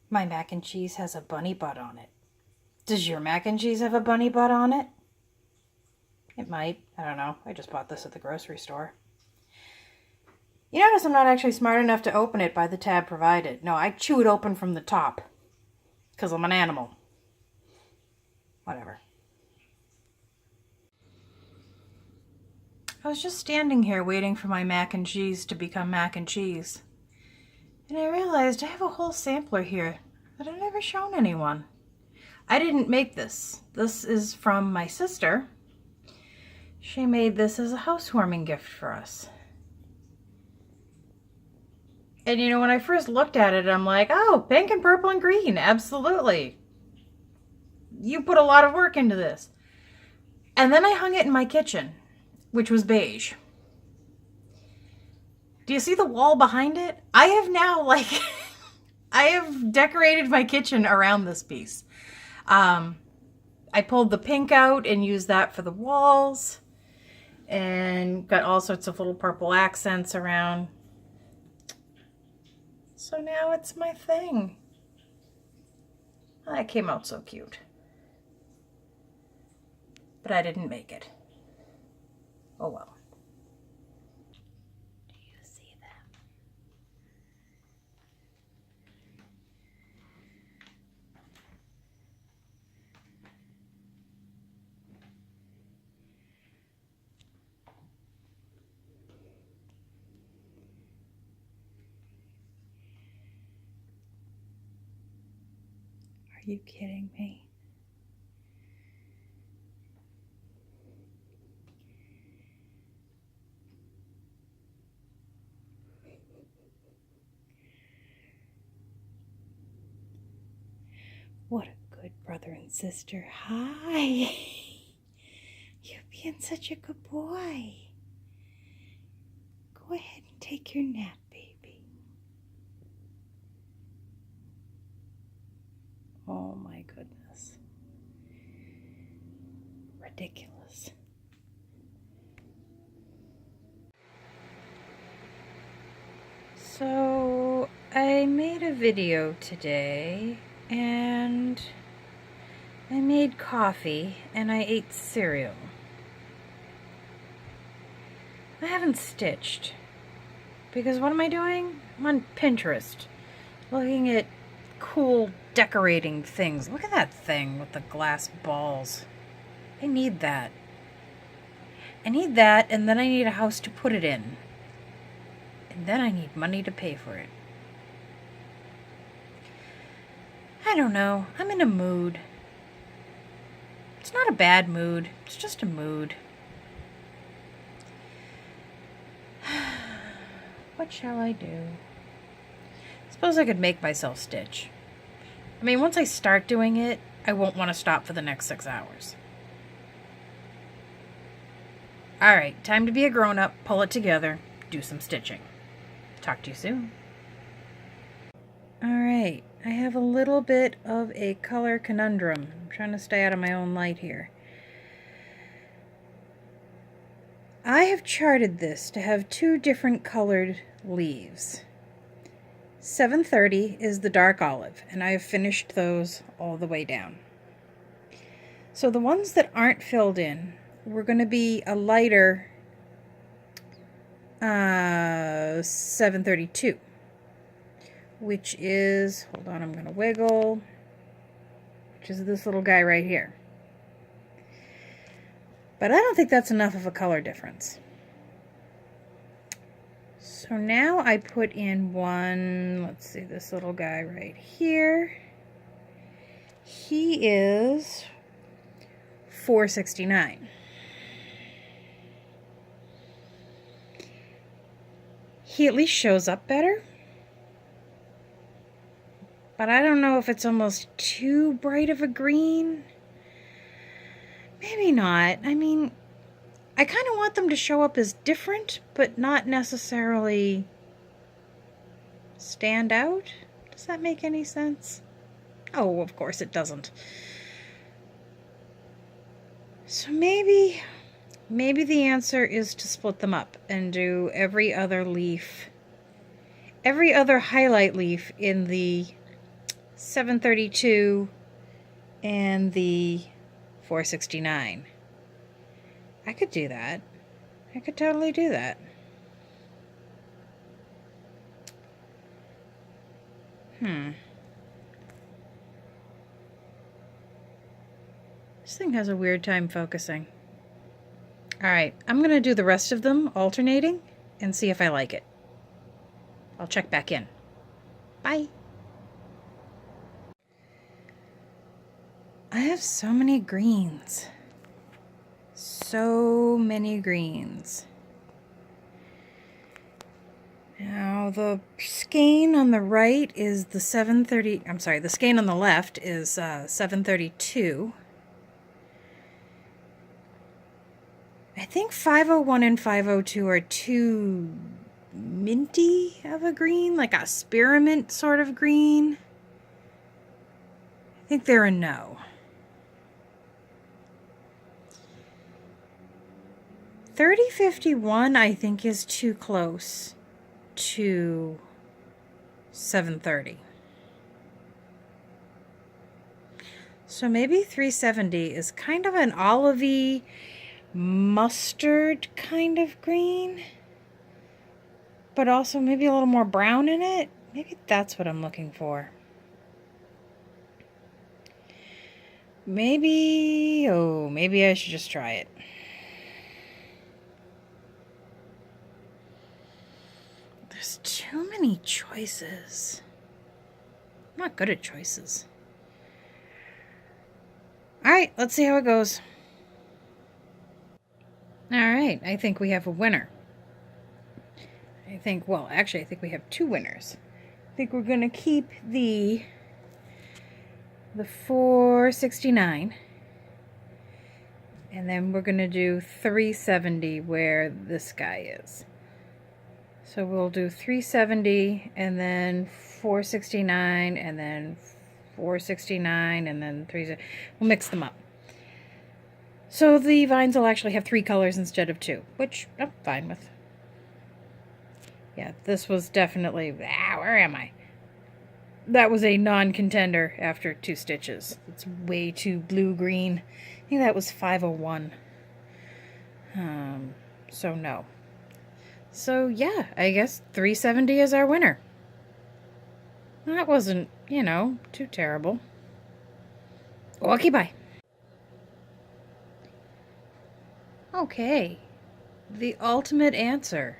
My mac and cheese has a bunny butt on it. Does your mac and cheese have a bunny butt on it? It might. I don't know. I just bought this at the grocery store. You notice I'm not actually smart enough to open it by the tab provided. No, I chew it open from the top. Because I'm an animal. Whatever. I was just standing here waiting for my mac and cheese to become mac and cheese. And I realized I have a whole sampler here that I've never shown anyone. I didn't make this. This is from my sister. She made this as a housewarming gift for us. And you know, when I first looked at it, I'm like, oh, pink and purple and green, absolutely. You put a lot of work into this. And then I hung it in my kitchen, which was beige. Do you see the wall behind it? I have now, like, I have decorated my kitchen around this piece. I pulled the pink out and used that for the walls. And got all sorts of little purple accents around. So now it's my thing. That came out so cute. But I didn't make it. Oh well. Do you see that? Are you kidding me? What a good brother and sister. Hi. You're being such a good boy. Go ahead and take your nap, baby. Oh my goodness. Ridiculous. So I made a video today and I made coffee and I ate cereal. I haven't stitched because what am I doing? I'm on Pinterest looking at cool decorating things. Look at that thing with the glass balls. I need that. I need that, and then I need a house to put it in. And then I need money to pay for it. I don't know. I'm in a mood. It's not a bad mood. It's just a mood. What shall I do? Suppose I could make myself stitch. I mean, once I start doing it, I won't want to stop for the next 6 hours. Alright, time to be a grown-up, pull it together, do some stitching. Talk to you soon. Alright, I have a little bit of a color conundrum. I'm trying to stay out of my own light here. I have charted this to have 2 different colored leaves. 730 is the dark olive, and I have finished those all the way down. So the ones that aren't filled in, we're going to be a lighter 732, which is, hold on, I'm going to wiggle, which is this little guy right here. But I don't think that's enough of a color difference. So now I put in one, let's see, this little guy right here. He is $4.69. He at least shows up better. But I don't know if it's almost too bright of a green. Maybe not. I mean, I kind of want them to show up as different, but not necessarily stand out. Does that make any sense? Oh, of course it doesn't. So maybe the answer is to split them up and do every other leaf, every other highlight leaf in the 732 and the 469. I could do that. I could totally do that. This thing has a weird time focusing. Alright, I'm going to do the rest of them alternating and see if I like it. I'll check back in. Bye. I have so many greens. So many greens. Now the skein on the right is the 730, I'm sorry, the skein on the left is 732. I think 501 and 502 are too minty of a green, like a spearmint sort of green. I think they're a no. 3051 I think is too close to 730. So maybe 370 is kind of an olivey mustard kind of green, but also maybe a little more brown in it. Maybe that's what I'm looking for. Maybe, oh, maybe I should just try it. There's too many choices. I'm not good at choices. All right, let's see how it goes. All right, I think we have a winner. I think we have two winners. I think we're going to keep the 469. And then we're going to do 370 where this guy is. So we'll do 370 and then 469 and then 469 and then 370. We'll mix them up. So the vines will actually have 3 colors instead of 2, which I'm fine with. Yeah, this was definitely, where am I? That was a non-contender after 2 stitches. It's way too blue-green. I think that was 501. So no. So yeah, I guess 370 is our winner. That wasn't, too terrible. Okay, bye. Okay, the ultimate answer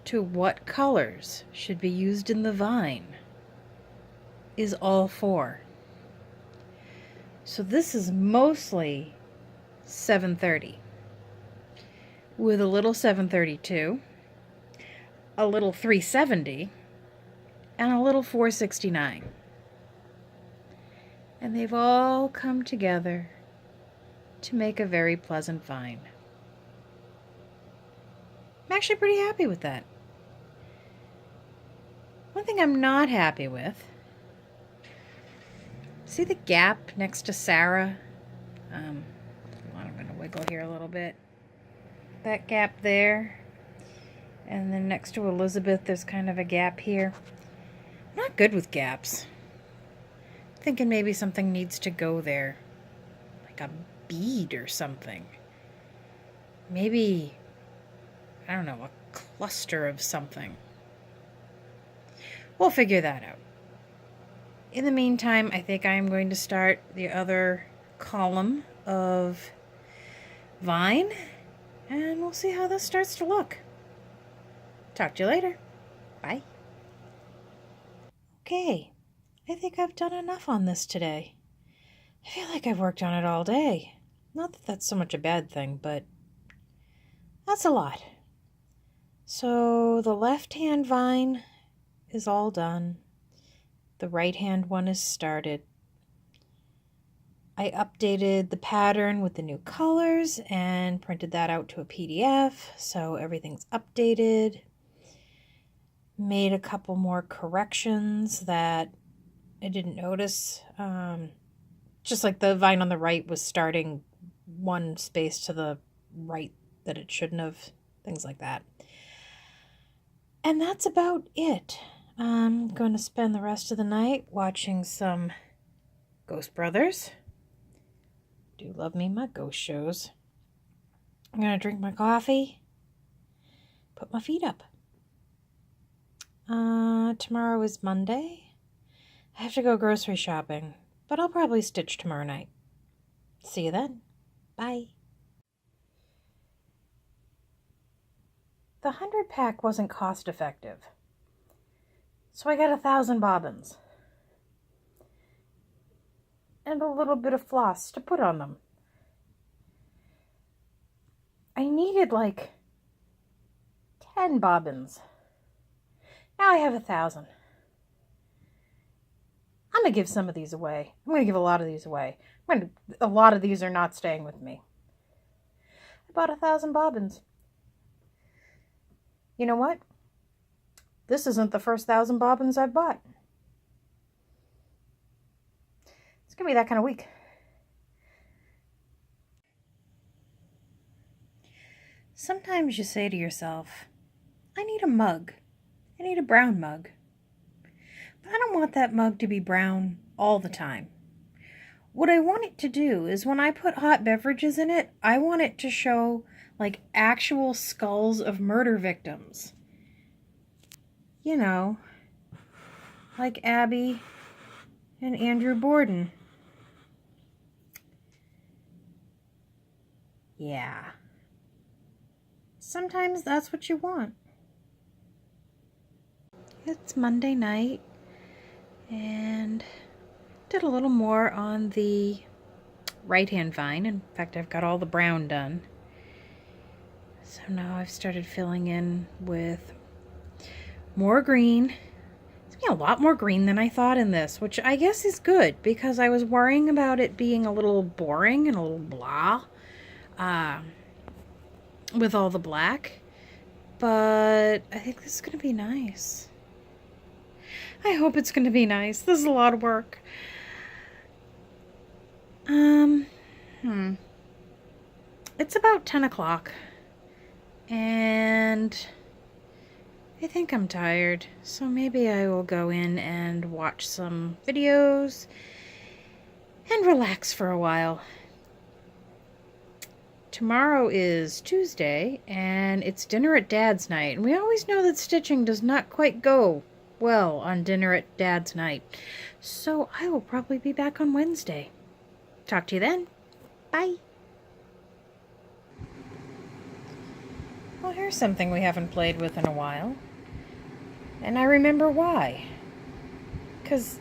to what colors should be used in the vine is all 4. So this is mostly 730 with a little 732, a little 370, and a little 469. And they've all come together to make a very pleasant vine. I'm actually pretty happy with that. One thing I'm not happy with, see the gap next to Sarah? I'm going to wiggle here a little bit. That gap there. And then next to Elizabeth, there's kind of a gap here. I'm not good with gaps. I'm thinking maybe something needs to go there. Like a bead or something. Maybe, I don't know, a cluster of something. We'll figure that out. In the meantime, I think I'm going to start the other column of vine, and we'll see how this starts to look. Talk to you later. Bye. Okay, I think I've done enough on this today. I feel like I've worked on it all day. Not that that's so much a bad thing, but that's a lot. So the left-hand vine is all done. The right-hand one is started. I updated the pattern with the new colors and printed that out to a PDF, so everything's updated. Made a couple more corrections that I didn't notice. Just like the vine on the right was starting one space to the right that it shouldn't have, things like that. And that's about it. I'm going to spend the rest of the night watching some Ghost Brothers. Do love me my ghost shows. I'm going to drink my coffee, put my feet up. Tomorrow is Monday. I have to go grocery shopping, but I'll probably stitch tomorrow night. See you then. Bye. The 100 pack wasn't cost effective, so I got 1,000 bobbins and a little bit of floss to put on them. I needed like 10 bobbins. Now I have 1,000. I'm going to give some of these away. I'm going to give a lot of these away. A lot of these are not staying with me. I bought 1,000 bobbins. You know what? This isn't the first 1,000 bobbins I've bought. It's going to be that kind of week. Sometimes you say to yourself, I need a mug. I need a brown mug. But I don't want that mug to be brown all the time. What I want it to do is when I put hot beverages in it, I want it to show like actual skulls of murder victims. You know, like Abby and Andrew Borden. Yeah. Sometimes that's what you want. It's Monday night, and did a little more on the right-hand vine. In fact, I've got all the brown done. So now I've started filling in with more green. It's been a lot more green than I thought in this, which I guess is good because I was worrying about it being a little boring and a little blah with all the black. But I think this is going to be nice. I hope it's going to be nice. This is a lot of work. It's about 10 o'clock. And I think I'm tired. So maybe I will go in and watch some videos and relax for a while. Tomorrow is Tuesday, and it's dinner at Dad's night. And we always know that stitching does not quite go well on dinner at Dad's night. So I will probably be back on Wednesday. Talk to you then. Bye. Well, here's something we haven't played with in a while. And I remember why. Because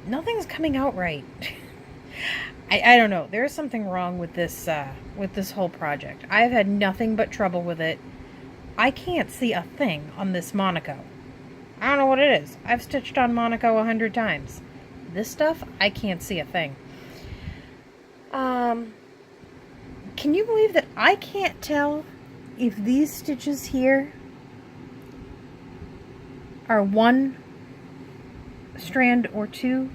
nothing's coming out right. I don't know. There's something wrong with this whole project. I've had nothing but trouble with it. I can't see a thing on this Monaco. I don't know what it is. I've stitched on Monaco 100 times. This stuff, I can't see a thing. Can you believe that I can't tell if these stitches here are one strand or two?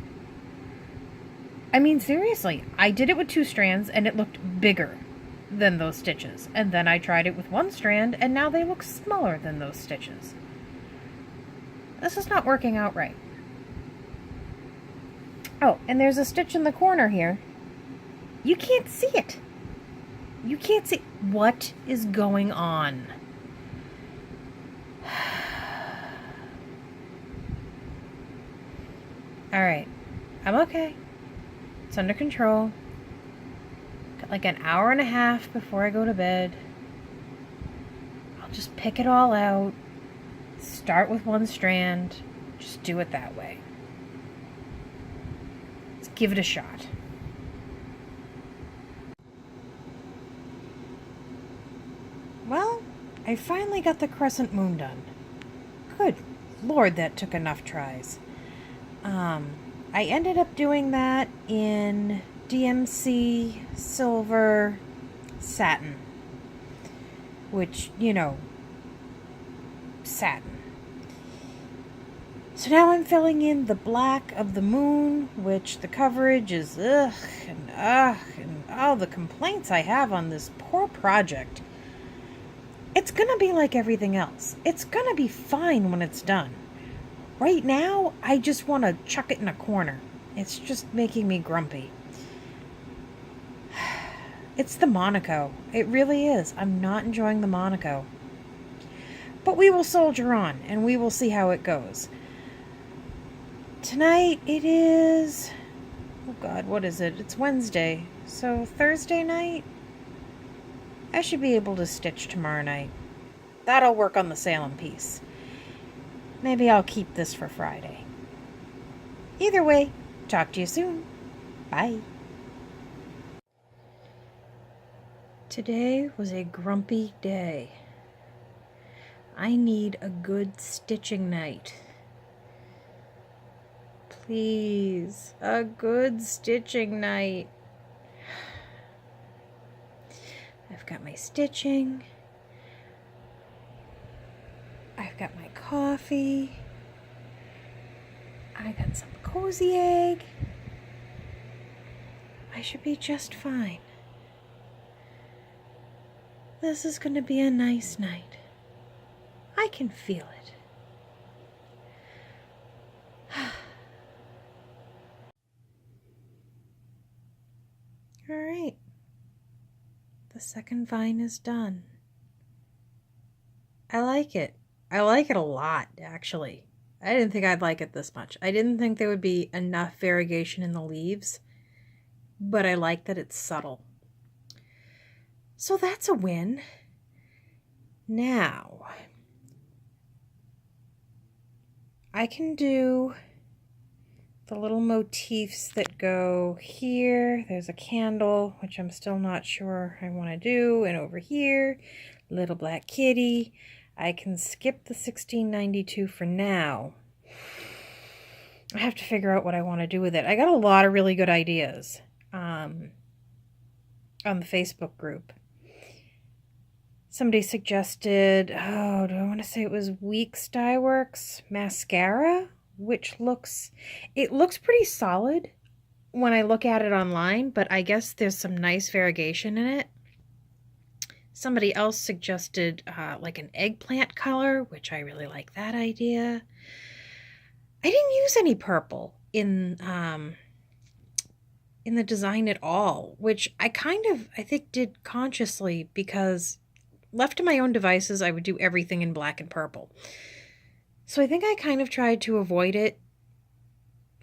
I mean, seriously, I did it with 2 strands and it looked bigger than those stitches. And then I tried it with 1 strand and now they look smaller than those stitches. This is not working out right. Oh, and there's a stitch in the corner here. You can't see it. You can't see. What is going on? Alright. I'm okay. It's under control. Got like an hour and a half before I go to bed. I'll just pick it all out. Start with 1 strand. Just do it that way. Let's give it a shot. Well, I finally got the crescent moon done. Good Lord, that took enough tries. I ended up doing that in DMC silver satin, which, you know, satin. So now I'm filling in the black of the moon, which the coverage is and all the complaints I have on this poor project. It's gonna be like everything else. It's gonna be fine when it's done. right now, I just want to chuck it in a corner. It's just making me grumpy. It's the Monaco. It really is. I'm not enjoying the Monaco. But we will soldier on, and we will see how it goes. Tonight it is... oh God, what is it? It's Wednesday. So Thursday night? I should be able to stitch tomorrow night. That'll work on the Salem piece. Maybe I'll keep this for Friday. Either way, talk to you soon. Bye. Today was a grumpy day. I need a good stitching night. Please, a good stitching night. I've got my stitching. I've got my coffee. I got some cozy egg. I should be just fine. This is going to be a nice night. I can feel it. All right. The second vine is done. I like it. I like it a lot, actually. I didn't think I'd like it this much. I didn't think there would be enough variegation in the leaves, but I like that it's subtle. So that's a win. Now, I can do the little motifs that go here. There's a candle, which I'm still not sure I want to do. And over here, little black kitty. I can skip the 1692 for now. I have to figure out what I want to do with it. I got a lot of really good ideas on the Facebook group. Somebody suggested, oh, do I want to say it was Weeks Dye Works mascara? Which looks pretty solid when I look at it online, but I guess there's some nice variegation in it. Somebody else suggested like an eggplant color, which I really like that idea. I didn't use any purple in the design at all, which I think did consciously, because left to my own devices, I would do everything in black and purple. So I think I kind of tried to avoid it.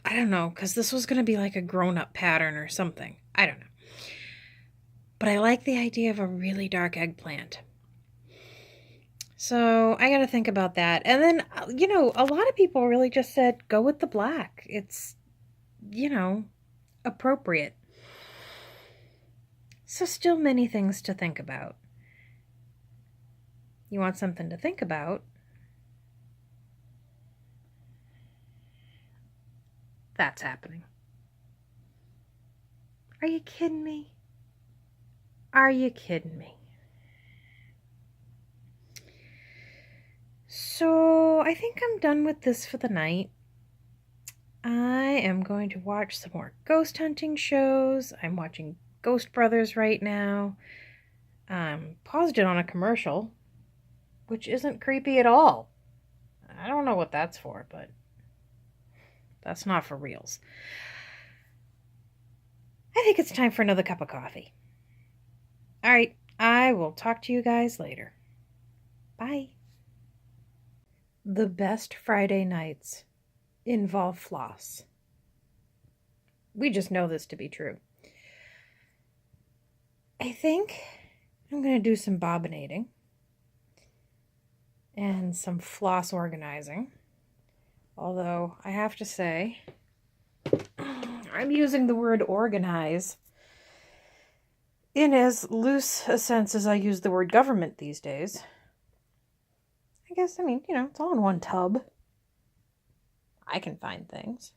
I don't know, because this was going to be like a grown-up pattern or something. I don't know. But I like the idea of a really dark eggplant. So I got to think about that. And then, you know, a lot of people really just said, go with the black. It's, you know, appropriate. So still many things to think about. You want something to think about? That's happening. Are you kidding me? Are you kidding me? So I think I'm done with this for the night. I am going to watch some more ghost hunting shows. I'm watching Ghost Brothers right now. Paused it on a commercial, which isn't creepy at all. I don't know what that's for, but that's not for reals. I think it's time for another cup of coffee. All right, I will talk to you guys later. Bye. The best Friday nights involve floss. We just know this to be true. I think I'm going to do some bobbinating and some floss organizing. Although I have to say, I'm using the word organize in as loose a sense as I use the word government these days. I guess, I mean, you know, it's all in one tub. I can find things.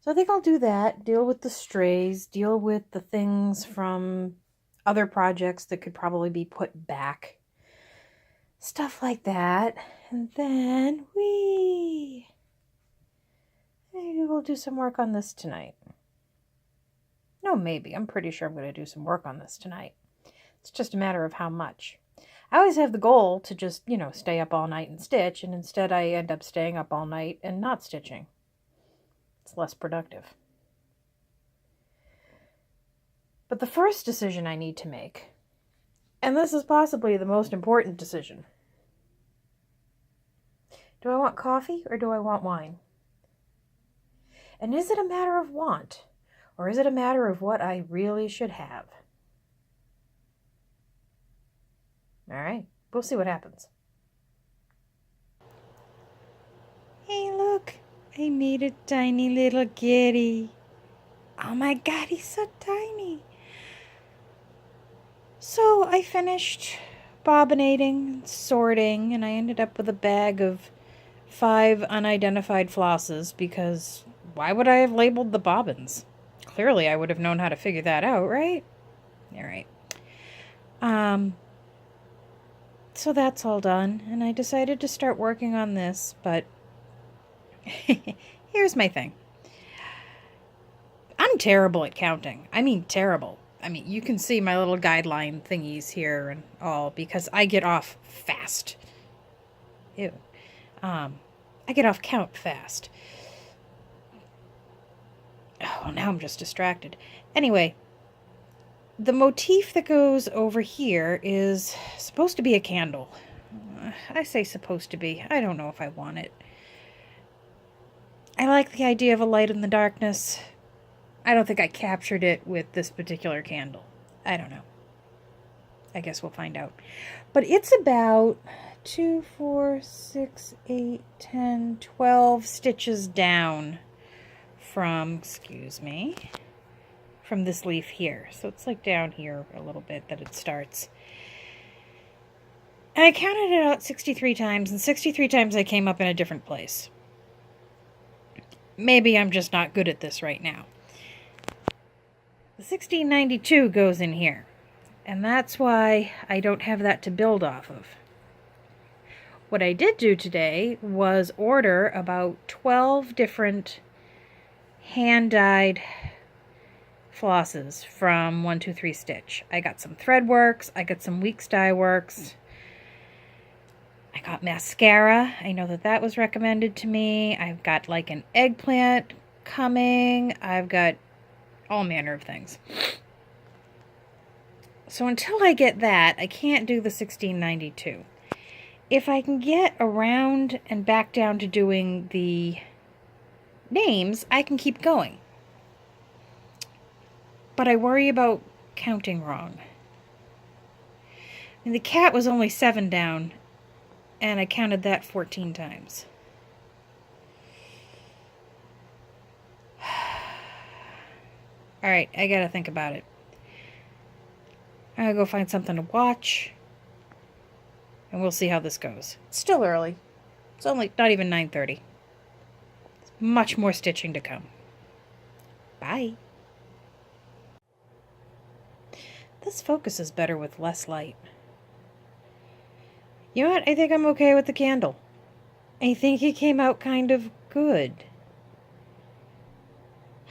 So I think I'll do that, deal with the strays, deal with the things from other projects that could probably be put back. Stuff like that. And then maybe we'll do some work on this tonight. No, maybe. I'm pretty sure I'm going to do some work on this tonight. It's just a matter of how much. I always have the goal to just, stay up all night and stitch, and instead I end up staying up all night and not stitching. It's less productive. But the first decision I need to make, and this is possibly the most important decision, do I want coffee or do I want wine? And is it a matter of want, or is it a matter of what I really should have? All right, we'll see what happens. Hey, look, I made a tiny little kitty. Oh my God, he's so tiny. So I finished bobbinating, sorting, and I ended up with a bag of 5 unidentified flosses because why would I have labeled the bobbins? Clearly I would have known how to figure that out, right? All right. So that's all done, and I decided to start working on this, but here's my thing. I'm terrible at counting. I mean, terrible. I mean, you can see my little guideline thingies here and all because I get off fast. Ew. I get off count fast. Oh, now I'm just distracted. Anyway, the motif that goes over here is supposed to be a candle. I say supposed to be. I don't know if I want it. I like the idea of a light in the darkness. I don't think I captured it with this particular candle. I don't know. I guess we'll find out. But it's about 2, 4, 6, 8, 10, 12 stitches down from, from this leaf here. So it's like down here a little bit that it starts. And I counted it out 63 times, and 63 times I came up in a different place. Maybe I'm just not good at this right now. The 1692 goes in here, and that's why I don't have that to build off of. What I did do today was order about 12 different hand-dyed flosses from 123 Stitch. I got some Threadworks, I got some Weeks Dye Works, I got mascara. I know that that was recommended to me. I've got like an eggplant coming. I've got all manner of things. So until I get that, I can't do the 1692. If I can get around and back down to doing the names, I can keep going. But I worry about counting wrong. And the cat was only 7 down, and I counted that 14 times. Alright, I gotta think about it. I'm gonna go find something to watch, and we'll see how this goes. It's still early. It's only not even 9:30. There's much more stitching to come. Bye. This focuses better with less light. You know what? I think I'm okay with the candle. I think it came out kind of good.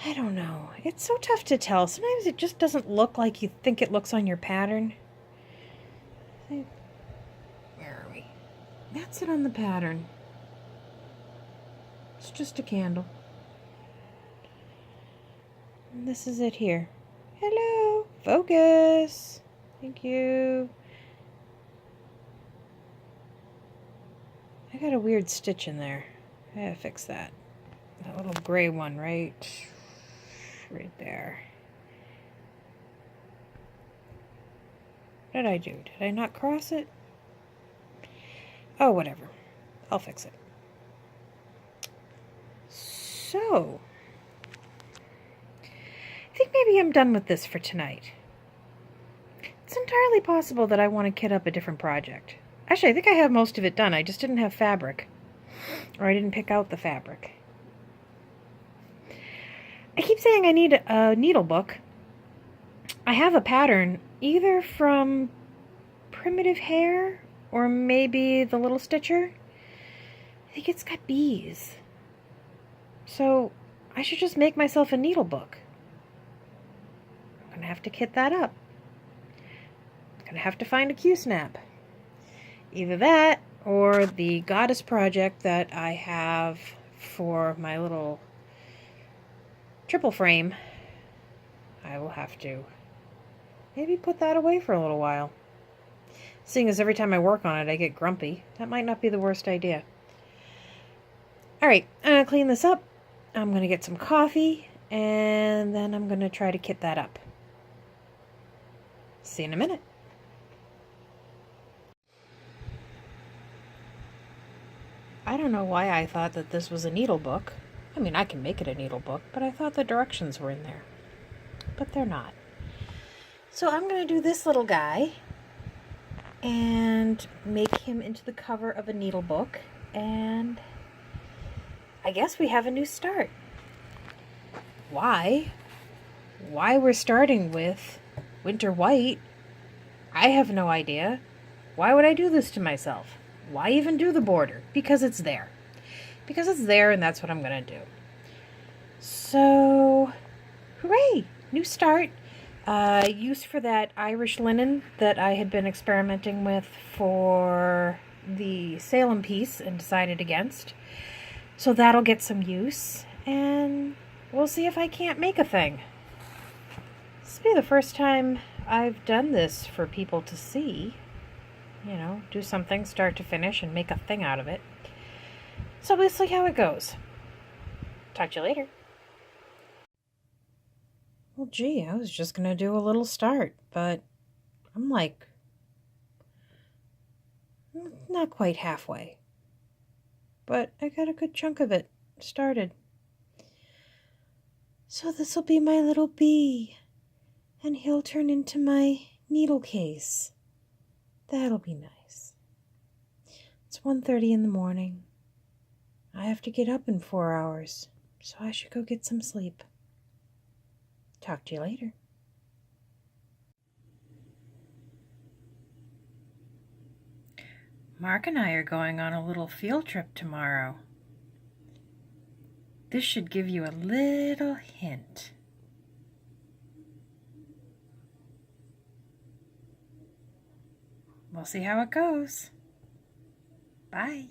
I don't know. It's so tough to tell. Sometimes it just doesn't look like you think it looks on your pattern. Where are we? That's it on the pattern. It's just a candle. And this is it here. Hello. Focus. Thank you. I got a weird stitch in there. I gotta fix that. That little gray one right there. What did I do? Did I not cross it? Oh, whatever. I'll fix it. So, I think maybe I'm done with this for tonight. It's entirely possible that I want to kit up a different project. Actually, I think I have most of it done. I just didn't have fabric. Or I didn't pick out the fabric. I keep saying I need a needle book. I have a pattern either from Primitive Hair or maybe the Little Stitcher. I think it's got bees. So I should just make myself a needle book. I'm going to have to kit that up. I'm going to have to find a Q-snap. Either that or the goddess project that I have for my little triple frame. I will have to maybe put that away for a little while. Seeing as every time I work on it I get grumpy, that might not be the worst idea. Alright, I'm going to clean this up. I'm going to get some coffee, and then I'm going to try to kit that up. See you in a minute. I don't know why I thought that this was a needle book. I mean, I can make it a needle book, but I thought the directions were in there. But they're not. So I'm going to do this little guy and make him into the cover of a needle book, and I guess we have a new start. Why we're starting with winter white, I have no idea. Why would I do this to myself? Why even do the border? Because it's there. Because it's there, and that's what I'm going to do. So, hooray! New start. Use for that Irish linen that I had been experimenting with for the Salem piece and decided against. So that'll get some use, and we'll see if I can't make a thing. This will be the first time I've done this for people to see. You know, do something start to finish and make a thing out of it. So we'll see how it goes. Talk to you later. Well, gee, I was just going to do a little start, but I'm like not quite halfway. But I got a good chunk of it started. So this will be my little bee, and he'll turn into my needle case. That'll be nice. It's 1:30 in the morning. I have to get up in 4 hours, so I should go get some sleep. Talk to you later. Mark and I are going on a little field trip tomorrow. This should give you a little hint. We'll see how it goes. Bye.